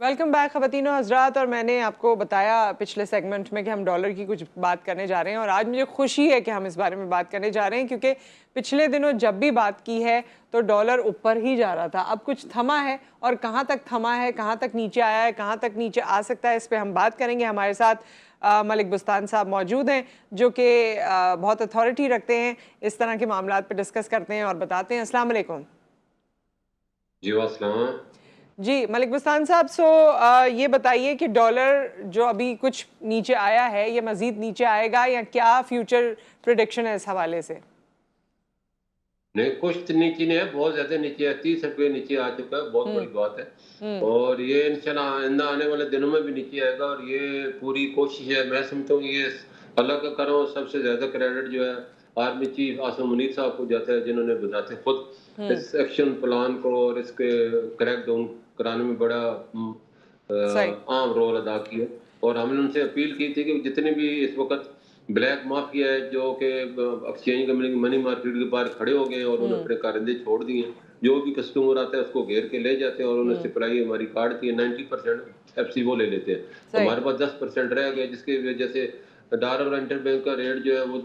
Welcome back ख़वातीन और हज़रात। और मैंने आपको बताया पिछले सेगमेंट में कि हम डॉलर की कुछ बात करने जा रहे हैं और आज मुझे खुशी है कि हम इस बारे में बात करने जा रहे हैं, क्योंकि पिछले दिनों जब भी बात की है तो डॉलर ऊपर ही जा रहा था। अब कुछ थमा है और कहाँ तक थमा है, कहाँ तक नीचे आया है, कहाँ तक नीचे आ सकता है, इस पर हम बात करेंगे। हमारे साथ मलिक बुस्तान साहब मौजूद हैं जो कि बहुत अथॉरिटी रखते हैं, इस तरह के मामलात पर डिस्कस करते हैं और बताते हैं। अस्सलाम वालेकुम। जी वास्सलाम। जी मलिक बुस्तान साहब, ये बताइए कि डॉलर जो अभी कुछ नीचे आया है, ये मजीद नीचे आएगा या क्या फ्यूचर प्रेडिक्शन है इस हवाले से? नहीं, कुछ तो नीचे नहीं है, बहुत ज्यादा नीचे है। 30 रुपये नीचे आ चुका है, बहुत हम्म। बड़ी बात है। हम्म। और ये इंशाल्लाह आइंदा आने वाले दिनों में भी नीचे आएगा और ये पूरी कोशिश है। मैं समझता हूँ ये अल्लाह का करम और सबसे ज्यादा क्रेडिट जो है आर्मी चीफ आसिम मुनीर साहब को जाता है, जिन्होंने बताते खुद हम्म। इस एक्शन प्लान को और इसके क्रैक डाउन कराने में बड़ा सही। आम रोल अदा किया। और हमने उनसे अपील की थी कि जितने भी इस वक्त ब्लैक माफिया है जो कि एक्सचेंज कंपनी मनी मार्केट के बाहर खड़े हो गए और उन्होंने हम्म। अपने कारिंदे छोड़ दिए, जो भी कस्टमर आता है उसको घेर के ले जाते हैं और उन्हें हम्म। सप्लाई हमारी काटती है। 90% एफसी वो ले लेते हैं, तो सही। हमारे पास 10% रह गया, जिसकी वजह से डॉलर और इंटरबैंक का रेट जो है वो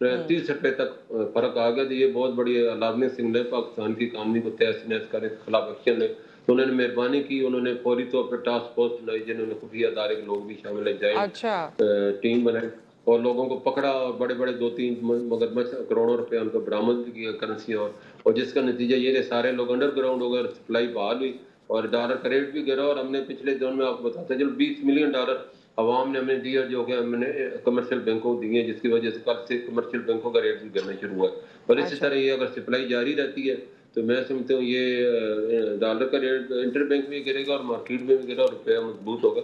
हम्म। 30 रुपए तक फर्क आ गया। तो ये बहुत बड़ी अलार्मिंग सिग्नल है पाकिस्तान की इकानमी को तहस नहस करने के खिलाफ एक्शन है। तो उन्होंने मेहरबानी की, उन्होंने फौरी तौर पर टास्क फोर्स बनाई, जिन्होंने खुफिया अदारे के लोग भी शामिल है, अच्छा। जॉइंट टीम बनाई और लोगों को पकड़ा और बड़े बड़े 2-3 मगरमच्छ करोड़ों रुपए उनको बरामद भी किया करेंसी। और जिसका नतीजा ये रहे सारे लोग अंडरग्राउंड हो गए, सप्लाई बहाल हुई और डॉलर का रेट भी गिरा। और हमने पिछले दिनों में आपको बताते चलो $20 मिलियन अवाम ने हमें दिया, जो कि हमने कमर्शियल बैंकों को दिए, जिसकी वजह से कल से कमर्शियल बैंकों का रेट भी गिरना शुरू हुआ है। और इसी अच्छा। तरह ये अगर सप्लाई जारी रहती है तो मैं समझता हूँ ये डॉलर का रेट इंटर बैंक में गिरेगा और मार्केट में भी गिरेगा और रुपया मजबूत होगा।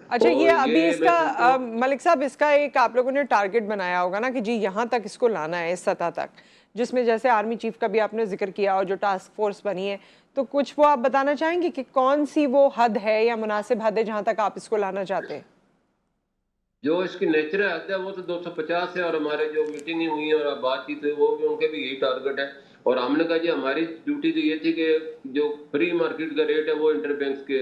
अच्छा, ये और अभी ये मैं इसका समझता हूँ मलिक साहब, इसका एक आप लोगों ने टारगेट बनाया होगा ना कि जी यहाँ तक इसको लाना है, इस सतह तक, जिसमें जैसे आर्मी चीफ का भी आपने जिक्र किया और जो टास्क फोर्स बनी है, तो कुछ वो आप बताना चाहेंगे कि कौन सी वो हद है या मुनासिब हद है जहाँ तक आप इसको लाना चाहते हैं? जो इसकी नेचुरल हद है वो तो 250 है। और हमारे जो मीटिंग हुई है और बातचीत हुई वो भी उनके भी यही टारगेट है। और हमने कहा जी हमारी ड्यूटी तो ये थी कि जो फ्री मार्केट का रेट है वो इंटर बैंक के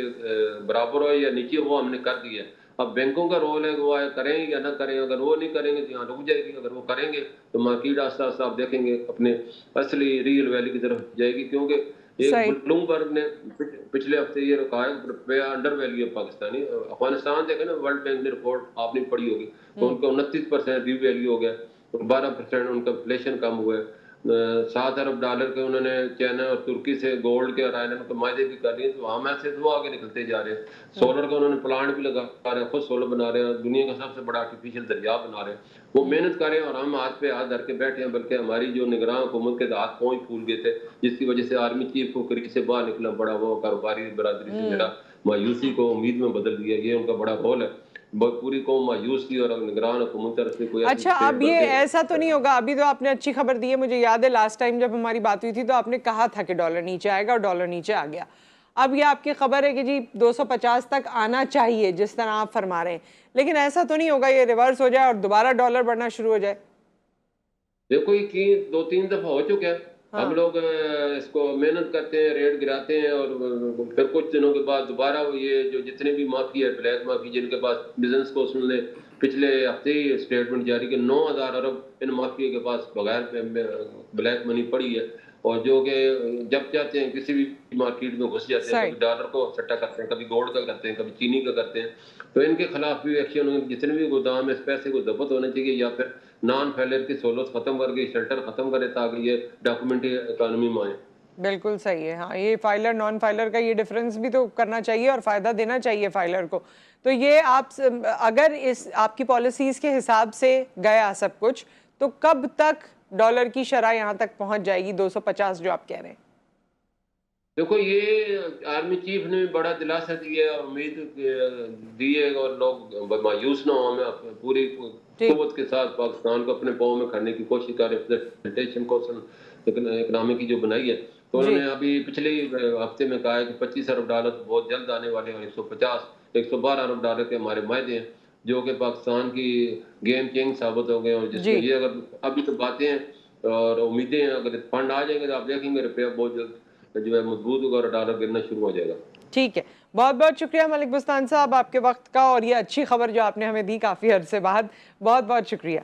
बराबर हो या नीचे, वो हमने कर दिया है। अब बैंकों का रोल है कि वो करें या ना करें। अगर वो नहीं करेंगे तो यहाँ रुक जाएगी, अगर वो करेंगे तो मार्केट आस्ता आस्ता आप देखेंगे अपने असली रियल वैल्यू की तरफ जाएगी। क्योंकि एक सही। ब्लूमबर्ग ने पिछले हफ्ते ये कहा है रुपया अंडर वैल्यू है पाकिस्तानी। अफगानिस्तान देखे ना, वर्ल्ड बैंक ने रिपोर्ट आपने पढ़ी होगी, तो हम्म। उनका 29% री वैल्यू हो गया और 12% उनका इन्फ्लेशन कम हुआ है। $7 अरब के उन्होंने चाइना और तुर्की से गोल्ड के और आयरन के मायदे भी कर लिए, तो वहां से वो आगे निकलते जा रहे हैं। हम्म। सोलर का उन्होंने प्लांट भी लगा रहे हैं, खुद सोलर बना रहे हैं, दुनिया का सबसे बड़ा आर्टिफिशियल दरिया बना रहे हैं। वो हम्म। मेहनत कर रहे हैं और हम हाथ पे हाथ धर के बैठे हैं। बल्कि हमारी जो निगरान हुकूमत के हाथ पहुंच फूल गए थे, जिसकी वजह से आर्मी चीफ को करीब से बाहर निकला बड़ा वो कारोबारी बरादरी से मेरा हम्म। मायूसी को उम्मीद में बदल दिया। ये उनका बड़ा रोल है। बहुत पूरी कौम मायूस थी और निगरान हुकूमत तरफ से कोई ऐसी अच्छा, पेट अब भर ये के ऐसा तो नहीं होगा, अभी तो आपने अच्छी खबर दी है, मुझे याद है लास्ट टाइम जब हमारी बात हुई थी तो आपने कहा था कि डॉलर नीचे आएगा और डॉलर नीचे आ गया। अब ये आपकी खबर है कि जी 250 तक आना चाहिए जिस तरह आप फरमा रहे हैं, लेकिन ऐसा तो नहीं होगा ये रिवर्स हो जाए और दोबारा डॉलर बढ़ना शुरू हो जाए? देखो ये कि 2-3 दफा हो चुका है। हम हाँ। लोग इसको मेहनत करते हैं, रेट गिराते हैं और फिर कुछ दिनों के बाद दोबारा वो ये जो जितने भी माफी है, ब्लैक माफी, जिनके पास बिजनेस को उसने पिछले हफ्ते ही स्टेटमेंट जारी किया, 9,000 अरब इन माफिया के पास बगैर ब्लैक मनी पड़ी है। और जो कि जब चाहते हैं किसी भी मार्केट में घुस जाते हैं, सही। कभी डॉलर को सट्टा करते हैं, कभी गोल्ड का करते हैं, कभी चीनी का करते हैं। तो इनके खिलाफ भी एक्शन, जितने भी गोदाम है इस पैसे को जब्त होना चाहिए या फिर नॉन फेलियर की सोलत खत्म करके शेल्टर खत्म करे, ताकि ये डॉक्यूमेंट्री इकोनॉमी में आए। बिल्कुल सही है। हाँ, ये फाइलर नॉन फाइलर का ये डिफरेंस भी तो करना चाहिए और फ़ायदा देना चाहिए फाइलर को। तो ये अगर इस आपकी पॉलिसीज़ के हिसाब से गया सब कुछ, तो कब तक डॉलर की शरह यहाँ तक पहुँच जाएगी 250 जो आप कह रहे हैं? देखो ये आर्मी चीफ ने भी बड़ा दिलासा दिया और उम्मीद दी है और लोग मायूस ना हो। हमें पूरी जी। कुव्वत के साथ पाकिस्तान को अपने पाँव में खड़ने की कोशिश कर रहे हैं। कौशल इकनॉमी की जो बनाई है, तो जी। उन्होंने अभी पिछले हफ्ते में कहा है कि $25 अरब बहुत जल्द आने वाले हैं और 112 अरब के हमारे मायदे हैं, जो कि पाकिस्तान की गेम चेंज साबित हो गए। और जी। जिसमें ये अगर अभी तो बातें हैं और उम्मीदें हैं, अगर फंड आ जाएंगे तो आप देखेंगे रुपया बहुत जल्द जो है मजबूत होगा और डॉलर गिरना शुरू हो जाएगा। ٹھیک ہے، بہت بہت شکریہ ملک بستان صاحب آپ کے وقت کا، اور یہ اچھی خبر جو آپ نے ہمیں دی کافی عرصے بعد، بہت بہت شکریہ.